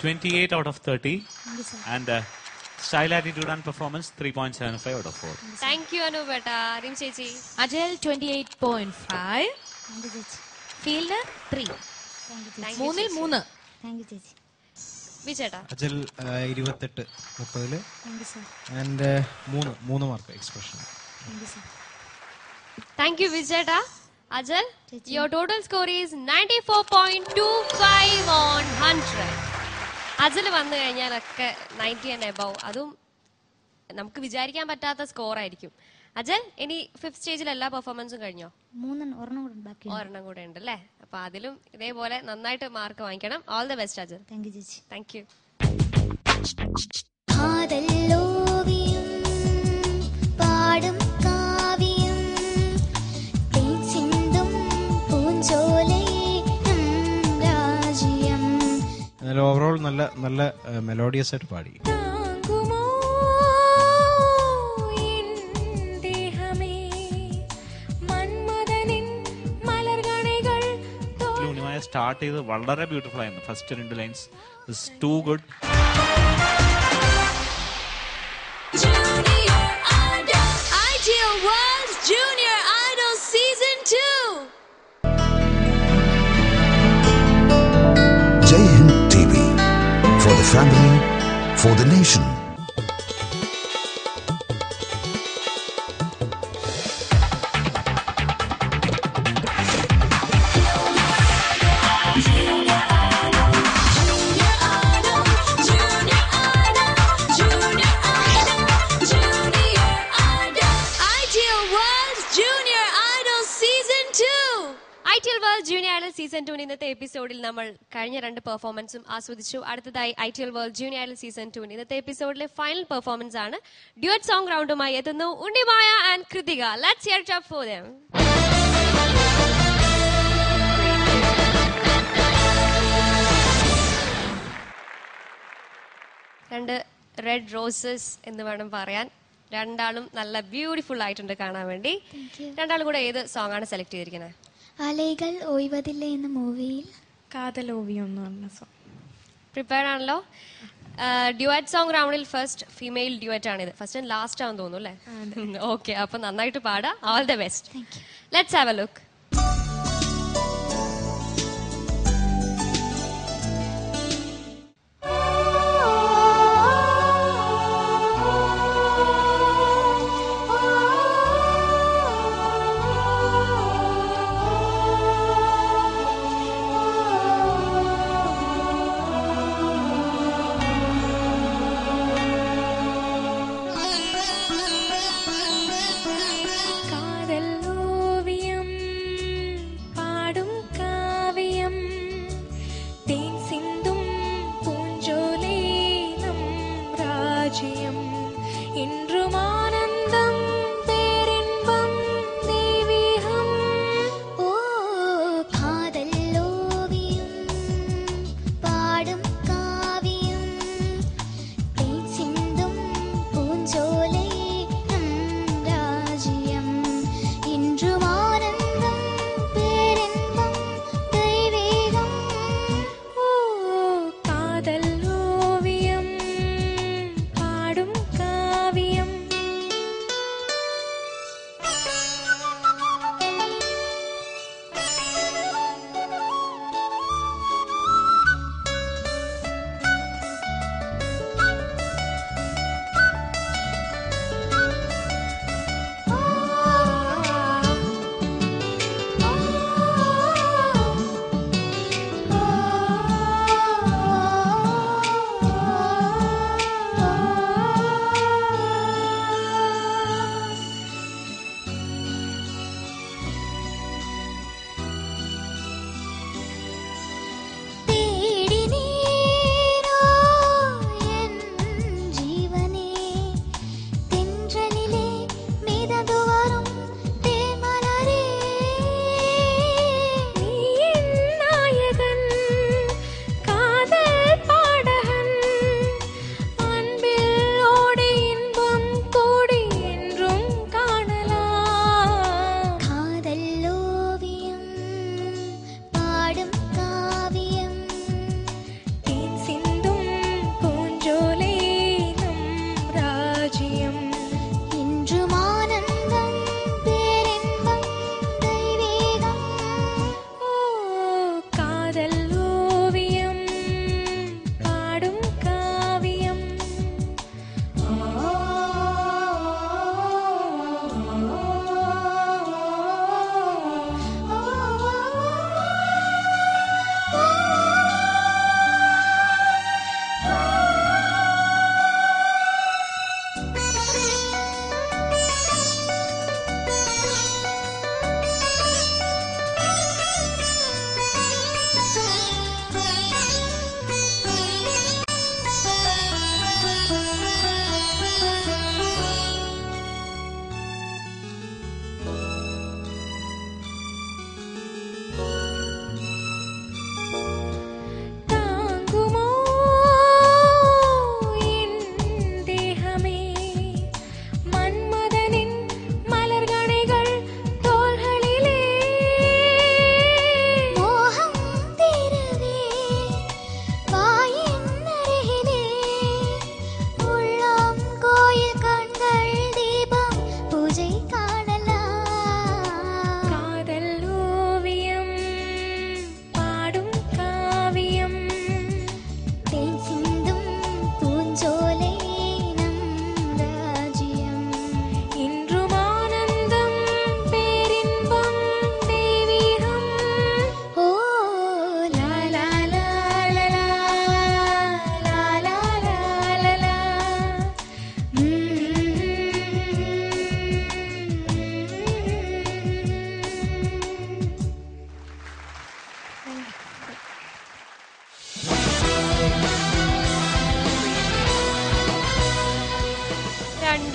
28 out of 30. Thank you, sir. And style, attitude and performance 3.75 out of 4. Thank you, Anu Beta. Rim Chechi. Ajal 28.5. Thank you, ചേച്ചി. Fielder 3. Thank you, ചേച്ചി. Thank you, മൂന്നിൽ ചേച്ചി. 3. Thank you, ചേച്ചി. വിചേട്ടാ. Ajal 28 30. Thank you, sir. And 3 mark expression. Thank you, sir. Thank you, Vicheta. Ajal, Chechi. your total score is 94.25 on 100. Ajal വന്നു കഴിഞ്ഞാലൊക്കെ 90 and above. അതും നമുക്ക് വിചാരിക്കാൻ പറ്റാത്ത സ്കോർ ആയിരിക്കും. അജൽ, ഇനി 5th സ്റ്റേജിൽ എല്ലാ പെർഫോമൻസും കഴിഞ്ഞോ? ഒരെണ്ണം കൂടെ ബാക്കി. ഒരെണ്ണം കൂടെ ഉണ്ട് അല്ലേ? അപ്പൊ അതിലും ഇതേപോലെ നന്നായിട്ട് മാർക്ക് വാങ്ങിക്കണം. All the best Ajal. Thank you ചേച്ചി. Thank you. പാടും കാവ്യം തേൻ ചിന്തും പൂഞ്ചോലേ രാജ്യം. ഓവറോൾ നല്ല മെലോഡിയസ് ആയിട്ട് പാടി. സ്റ്റാർട്ട് ചെയ്ത് വളരെ ബ്യൂട്ടിഫുൾ ആയിരുന്നു. First 2 lines is too good. Ideal World Junior Idol Season 2. Jai Hind TV, for the family, for the nation. Season 2 ഇന്നത്തെ എപ്പിസോഡിൽ നമ്മൾ കഴിഞ്ഞ 2 പെർഫോമൻസും ആസ്വദിച്ചു. അടുത്തതായി ITL world junior idol season 2 ഇന്നത്തെ എപ്പിസോഡിലെ ഫൈനൽ പെർഫോമൻസ് ആണ്. ഡ്യുവറ്റ് സോങ് റൗണ്ടുമായി എത്തുന്നു Unnimaya and Krithika. Let's hear it for them. 2 red roses എന്ന് വേണം പറയാൻ. രണ്ടാളും നല്ല ബ്യൂട്ടിഫുൾ ആയിട്ടുണ്ട് കാണാൻ വേണ്ടി. രണ്ടാളും കൂടെ ഏത് സോങ് ആണ് സെലക്ട് ചെയ്തിരിക്കുന്നത്? അലകൾ ഒഴിവതില്ല എന്ന മൂവിയിൽ കാതലോവിയം എന്ന് പറഞ്ഞ സോങ്. പ്രിപ്പയർഡ് ആണല്ലോ. ഡ്യുവറ്റ് സോങ് റൗണ്ടിൽ ഫസ്റ്റ് ഫീമെയിൽ ഡ്യുവറ്റ് ആണിത്. ഫസ്റ്റ് ആൻഡ് ലാസ്റ്റ് ആണെന്ന് തോന്നുന്നു അല്ലേ? ഓക്കെ, അപ്പൊ നന്നായിട്ട് പാടാം. All the best. Let's have A look.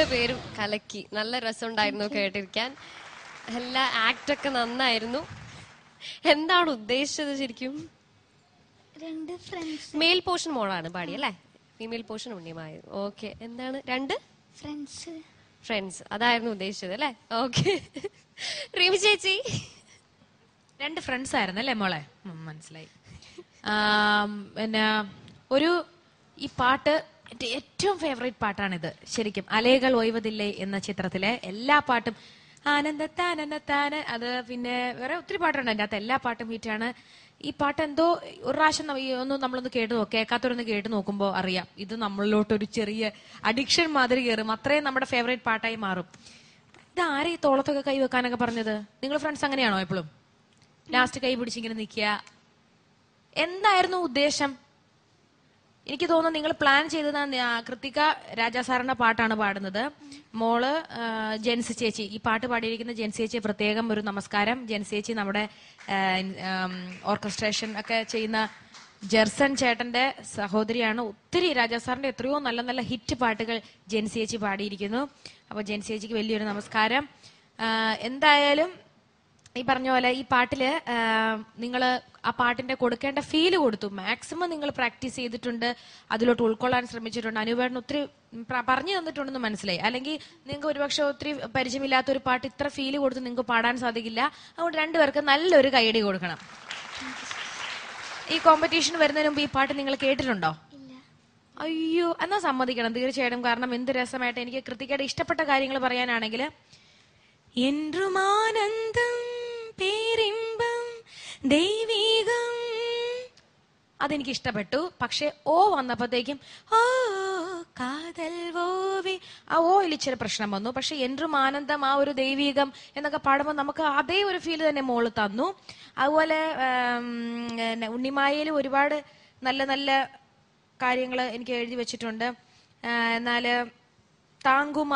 രണ്ടുപേരും കലക്കി. നല്ല രസമുണ്ടായിരുന്നു കേട്ടിരിക്കാൻ. എല്ലാ ആക്ടൊക്കെ നന്നായിരുന്നു. എന്താണ് ഉദ്ദേശിച്ചത് ശരിക്കും? 2 ഫ്രണ്ട്സ്. മെയിൽ പോർഷൻ മോളാണ് പാടി അല്ലേ? Female portion Unnimaya. ഓക്കെ. എന്താണ് 2 ഫ്രണ്ട്സ്? അതായിരുന്നു ഉദ്ദേശിച്ചത് അല്ലേ? ഓക്കെ. റീമി ചേച്ചി 2 ഫ്രണ്ട്സ് ആയിരുന്നു അല്ലേ മോളെ? മനസ്സിലായി. പിന്നെ ഈ പാട്ട് എന്റെ ഏറ്റവും ഫേവറേറ്റ് പാട്ടാണിത് ശരിക്കും. അലകൾ ഒയ്വതില്ലേ എന്ന ചിത്രത്തിലെ എല്ലാ പാട്ടും ആനന്ദത്താന അത് പിന്നെ വേറെ ഒത്തിരി പാട്ടുണ്ട് അതിന്റെ അകത്ത്. എല്ലാ പാട്ടും ഹിറ്റാണ്. ഈ പാട്ട് എന്തോ ഒരു പ്രാവശ്യം നമ്മളൊന്ന് കേൾക്കാത്തവരൊന്ന് കേട്ട് നോക്കുമ്പോ അറിയാം ഇത് നമ്മളിലോട്ടൊരു ചെറിയ അഡിക്ഷൻ മാതിരി കയറും. അത്രയും നമ്മുടെ ഫേവറേറ്റ് പാട്ടായി മാറും. ഇത് ആരെ ഈ തോളത്തൊക്കെ കൈ വെക്കാനൊക്കെ പറഞ്ഞത്? നിങ്ങൾ ഫ്രണ്ട്സ് അങ്ങനെയാണോ എപ്പോഴും ലാസ്റ്റ് കൈ പിടിച്ചിങ്ങനെ നിൽക്കുക? എന്തായിരുന്നു ഉദ്ദേശം? എനിക്ക് തോന്നുന്നു നിങ്ങൾ പ്ലാൻ ചെയ്തത് കൃത്തിക രാജാ സാറിന്റെ പാട്ടാണ് പാടുന്നത്. മോള് ജെൻസി ചേച്ചി ഈ പാട്ട് പാടിയിരിക്കുന്ന ജെൻസി ചേച്ചി പ്രത്യേകം ഒരു നമസ്കാരം. ജെൻസി ചേച്ചി നമ്മുടെ ഓർക്കസ്ട്രേഷൻ ഒക്കെ ചെയ്യുന്ന ജെർസൺ ചേട്ടന്റെ സഹോദരിയാണ്. ഒത്തിരി രാജാ സാറിന്റെ എത്രയോ നല്ല നല്ല ഹിറ്റ് പാട്ടുകൾ ജെൻസി ചേച്ചി പാടിയിരിക്കുന്നു. അപ്പൊ ജെൻസി ചേച്ചിക്ക് വലിയൊരു നമസ്കാരം. എന്തായാലും ഈ പറഞ്ഞ പോലെ ഈ പാട്ടില് നിങ്ങൾ ആ പാട്ടിന്റെ കൊടുക്കേണ്ട ഫീല് കൊടുത്തു. മാക്സിമം നിങ്ങൾ പ്രാക്ടീസ് ചെയ്തിട്ടുണ്ട്, അതിലോട്ട് ഉൾക്കൊള്ളാൻ ശ്രമിച്ചിട്ടുണ്ട്. അനുവേടൻ ഒത്തിരി പറഞ്ഞു തന്നിട്ടുണ്ടെന്ന് മനസ്സിലായി. അല്ലെങ്കിൽ നിങ്ങൾക്ക് ഒരുപക്ഷെ ഒത്തിരി പരിചയമില്ലാത്ത ഒരു പാട്ട് ഇത്ര ഫീല് കൊടുത്ത് നിങ്ങൾക്ക് പാടാൻ സാധിക്കില്ല. അതുകൊണ്ട് 2 പേർക്ക് നല്ലൊരു കൈയടി കൊടുക്കണം. ഈ കോമ്പറ്റീഷൻ വരുന്നതിന് മുമ്പ് ഈ പാട്ട് നിങ്ങൾ കേട്ടിട്ടുണ്ടോ? അയ്യോ, എന്നാ സമ്മതിക്കണം തീർച്ചയായിട്ടും. കാരണം എന്ത് രസമായിട്ട് എനിക്ക് കൃതികയുടെ ഇഷ്ടപ്പെട്ട കാര്യങ്ങൾ പറയാനാണെങ്കിൽ എൻറുമാനന്ദം പേരിമ്പം ദൈവീകം അതെനിക്ക് ഇഷ്ടപ്പെട്ടു. പക്ഷെ ഓ വന്നപ്പോഴത്തേക്കും ഓ കാതൽ ഓവി ആ ഓയിൽ ഇച്ചിരി പ്രശ്നം വന്നു. പക്ഷെ എൻറും ആനന്ദം ആ ഒരു ദൈവീകം എന്നൊക്കെ പാടുമ്പോൾ നമുക്ക് അതേ ഒരു ഫീൽ തന്നെ മോള് തന്നു. അതുപോലെ ഉണ്ണിമായയിലും ഒരുപാട് നല്ല നല്ല കാര്യങ്ങൾ എനിക്ക് എഴുതി വെച്ചിട്ടുണ്ട്. എന്നാല് താങ്കുമ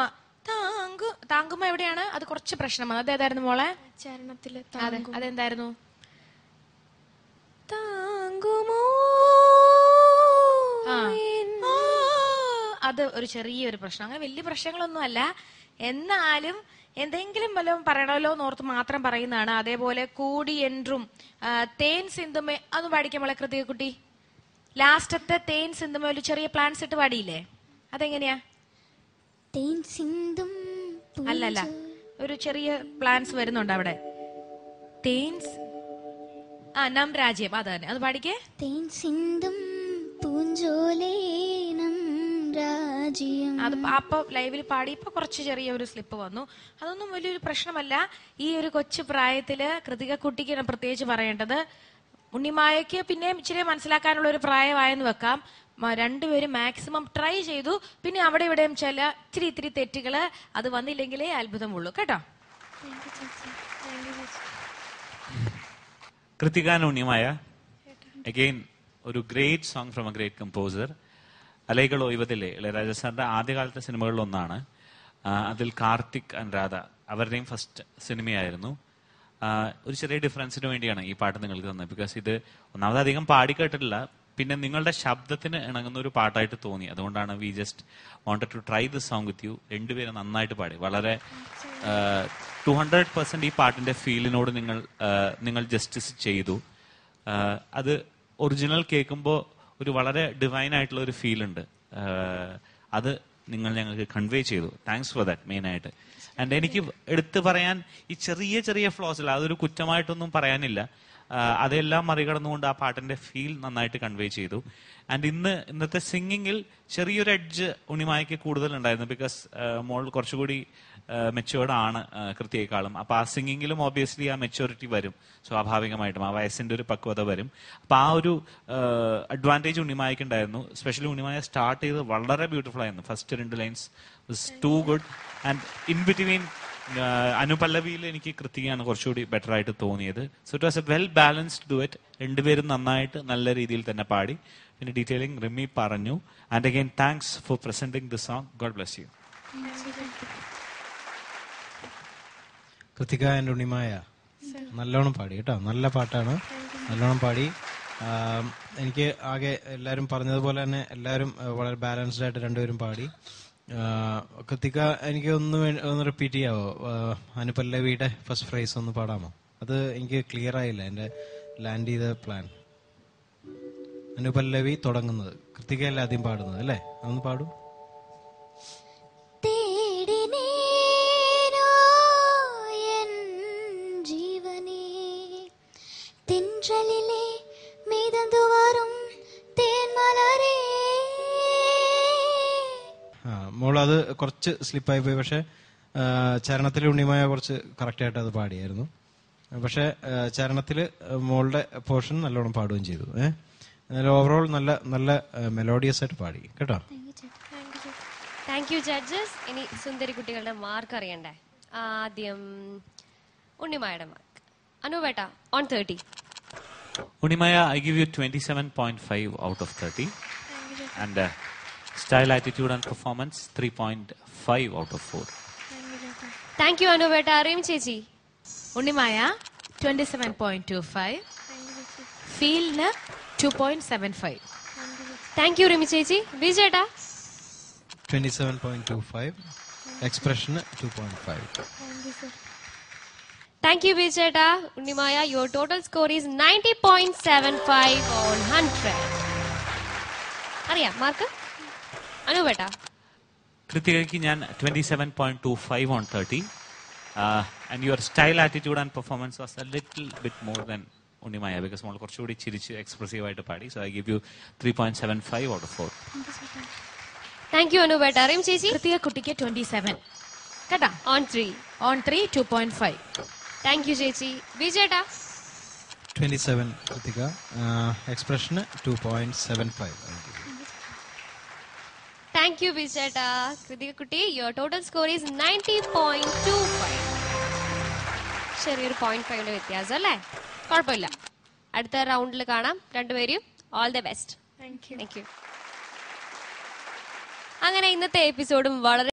എവിടെയാണ്? അത് കുറച്ച് പ്രശ്നമാണ്. അതേതായിരുന്നു മോളെ? ചരണത്തില് അതെന്തായിരുന്നു? താങ്കുമോ അത് ഒരു ചെറിയൊരു പ്രശ്നം. അങ്ങനെ വലിയ പ്രശ്നങ്ങളൊന്നും അല്ല. എന്നാലും എന്തെങ്കിലും വല്ലതും പറയണമല്ലോ എന്നോർത്ത് മാത്രം പറയുന്നതാണ്. അതേപോലെ കൂടി എൻറും തേൻ സിന്ധുമേ അത് പാടിക്കാൻ മോളെ കൃതിക കുട്ടി. ലാസ്റ്റത്തെ തേൻ സിന്ധുമേ ഒരു ചെറിയ പ്ലാൻസ് ഇട്ട് പാടിയില്ലേ? അതെങ്ങനെയാ? തേൻ സിന്ധും അല്ലല്ല, ഒരു ചെറിയ പ്ലാൻസ് വരുന്നുണ്ട് അവിടെ. തേൻസ് നം രാജ്യം അത് തന്നെ. അത് പാടിക്കേ. തേൻ സിന്ധും പൂഞ്ചോലേ നം രാജ്യം. അത് അപ്പൊ ലൈവിൽ പാടി. ഇപ്പൊ കുറച്ച് ചെറിയ ഒരു സ്ലിപ്പ് വന്നു. അതൊന്നും വലിയൊരു പ്രശ്നമല്ല. ഈ ഒരു കൊച്ചു പ്രായത്തില് കൃതിക കുട്ടിക്ക് പ്രത്യേകിച്ച് പറയേണ്ടത്, ഉണ്ണിമായക്ക് പിന്നെ ഇച്ചിരി മനസ്സിലാക്കാനുള്ള ഒരു പ്രായമായെന്ന് വെക്കാം. 2 പേരും മാക്സിമം ട്രൈ ചെയ്തു. പിന്നെ അവിടെ ഇവിടെയും ചില ഇത്തിരി തെറ്റുകള് അത് വന്നില്ലെങ്കിലേ അത്ഭുതമുള്ളൂ കേട്ടോ. കൃതിക and ഉണ്ണിമായ, again ഒരു great song from a great composer. അലൈകൾ ഒയ്വതില്ലേ ഇളയരാജ സാറിന്റെ ആദ്യകാലത്തെ സിനിമകളിലൊന്നാണ്. അതിൽ കാർത്തിക് ആൻഡ് രാധ അവരുടെയും ഫസ്റ്റ് സിനിമയായിരുന്നു. ഒരു ചെറിയ ഡിഫറൻസിന് വേണ്ടിയാണ് ഈ പാട്ട് നിങ്ങൾക്ക് തന്നത്. ബിക്കോസ് ഇത് ഒന്നാമത് അധികം പാടി കേട്ടിട്ടില്ല, പിന്നെ നിങ്ങളുടെ ശബ്ദത്തിന് ഇണങ്ങുന്ന ഒരു പാട്ടായിട്ട് തോന്നി. അതുകൊണ്ടാണ് we just wanted to try this song with you. 2 പേരും നന്നായിട്ട് പാടി. വളരെ 200% ഈ പാട്ടിന്റെ ഫീലിനോട് നിങ്ങൾ ജസ്റ്റിസ് ചെയ്തു. അത് ഒറിജിനൽ കേൾക്കുമ്പോൾ ഒരു വളരെ ഡിവൈൻ ആയിട്ടുള്ള ഒരു ഫീൽ ഉണ്ട്. അത് നിങ്ങൾ ഞങ്ങൾക്ക് കൺവേ ചെയ്തു. താങ്ക്സ് ഫോർ ദാറ്റ് മെയിൻ ആയിട്ട്. ആൻഡ് എനിക്ക് എടുത്തു പറയാൻ ഈ ചെറിയ ചെറിയ ഫ്ലോസ് ഇല്ല, അതൊരു കുറ്റമായിട്ടൊന്നും പറയാനില്ല. അതെല്ലാം മറികടന്നുകൊണ്ട് ആ പാട്ടിന്റെ ഫീൽ നന്നായിട്ട് കൺവേ ചെയ്തു. ആൻഡ് ഇന്നത്തെ സിംഗിങ്ങിൽ ചെറിയൊരു എഡ്ജ് ഉണ്ണിമായക്ക് കൂടുതലുണ്ടായിരുന്നു. ബിക്കോസ് മോൾ കുറച്ചുകൂടി മെച്യൂർഡ് ആണ് കൃത്യയെക്കാളും. അപ്പൊ ആ സിംഗിങ്ങിലും ഓബിയസ്ലി ആ മെച്യൂരിറ്റി വരും സ്വാഭാവികമായിട്ടും. ആ വയസ്സിന്റെ ഒരു പക്വത വരും. അപ്പൊ ആ ഒരു അഡ്വാൻറ്റേജ് ഉണ്ണിമായക്ക് ഉണ്ടായിരുന്നു. സ്പെഷ്യലി ഉണ്ണിമായ സ്റ്റാർട്ട് ചെയ്ത് വളരെ ബ്യൂട്ടിഫുൾ ആയിരുന്നു. First 2 lines was too good. And in between അനുപല്ലവിയിൽ എനിക്ക് കൃത്യയാണ് കുറച്ചുകൂടി ബെറ്റർ ആയിട്ട് തോന്നിയത്. So it was a well balanced duet. 2 പേരും നന്നായിട്ട് നല്ല രീതിയിൽ തന്നെ പാടി. പിന്നെ ഡീറ്റെയിലിംഗ് റിമി പറഞ്ഞു. And again thanks for presenting the song. God bless you. Krithika and Unnimaya നല്ലോണം പാടി കേട്ടോ. നല്ല പാട്ടാണ്, നല്ലോണം പാടി. എനിക്ക് ആകെ എല്ലാവരും പറഞ്ഞതുപോലെ തന്നെ എല്ലാവരും വളരെ ബാലൻസ്ഡ് ആയിട്ട് 2 പേരും പാടി. കൃത്തിക എനിക്ക് ഒന്ന് റിപ്പീറ്റ് ചെയ്യാവോ? അനുപല്ലവിയുടെ ഫസ്റ്റ് ഫ്രേസ് ഒന്ന് പാടാമോ? അത് എനിക്ക് ക്ലിയർ ആയില്ല എന്റെ ലാൻഡ് ചെയ്ത പ്ലാൻ. അനുപല്ലവി തുടങ്ങുന്നത് കൃത്തികയല്ല ആദ്യം പാടുന്നത് അല്ലേ? അതൊന്ന് പാടൂ. தென்றலிலே மீதந்து வரும் தேன்மலரே. മോൾ അത് കുറച്ച് സ്ലിപ്പായി പോയി. പക്ഷെ ചരണത്തിൽ ഉണ്ണിമായ കുറച്ച് കറക്റ്റ് ആയിട്ട് അത് പാടിയായിരുന്നു. പക്ഷെ ചരണത്തില് മോളുടെ പോർഷൻ നല്ലോണം പാടുകയും ചെയ്തു. ഓവറോൾ നല്ല നല്ല മെലോഡിയസ് ആയിട്ട് പാടി കേട്ടോ. Thank you judges. ഇനി സുന്ദരി കുട്ടികളുടെ മാർക്ക് അറിയണ്ടേ? ആദ്യം ഉണ്ണിമായുടെ mark. അനുവേട്ട on 30. Unimaya, I give you 27.5 out of 30. And style, attitude and performance 3.5 out of 4. Thank you അനുവേട്ട. അറിയും ചേച്ചി. ഉണ്ണിമായ 27.25, ഫീലിന് 2.75. താങ്ക് യു റിമി ചേച്ചി. ബിജേട്ടാ 27.25, എക്സ്പ്രഷന് 2.5. താങ്ക് യു ബിജേട്ടാ. Unnimaya, your total score is 90.75 on 100. അറിയാം മാർക്ക്? അനുവേട്ട കൃതികയ്ക്ക് ഞാൻ 27.25 on 30. And your style, attitude and performance was a little bit more than Unimaya because മോൾ കുറച്ചുകൂടി ചിരിച്ച് എക്സ്പ്രസീവ് ആയിട്ട് പാടി. So I give you 3.75 out of 4. Thank you അനുവേട്ട. അറിയും ചേച്ചി. കൃതിക കുട്ടിക്ക് 27 കേട്ടാ. on 3. on 3 2.5. താങ്ക് യു ചേച്ചി. ബിജേട്ടാ 27 കൃതിക, എക്സ്പ്രഷന് 2.75. താങ്ക് യു ബിജേട്ടാ. കൃതിക കുട്ടി, യുവർ ടോട്ടൽ സ്കോർ ഈസ് 90.25. ചെറിയൊരു 0.5 വ്യത്യാസം അല്ലേ? കുഴപ്പമില്ല. അടുത്ത റൗണ്ടിൽ കാണാം രണ്ടുപേരും. All the best. Thank you. അങ്ങനെ ഇന്നത്തെ എപ്പിസോഡും വളരെ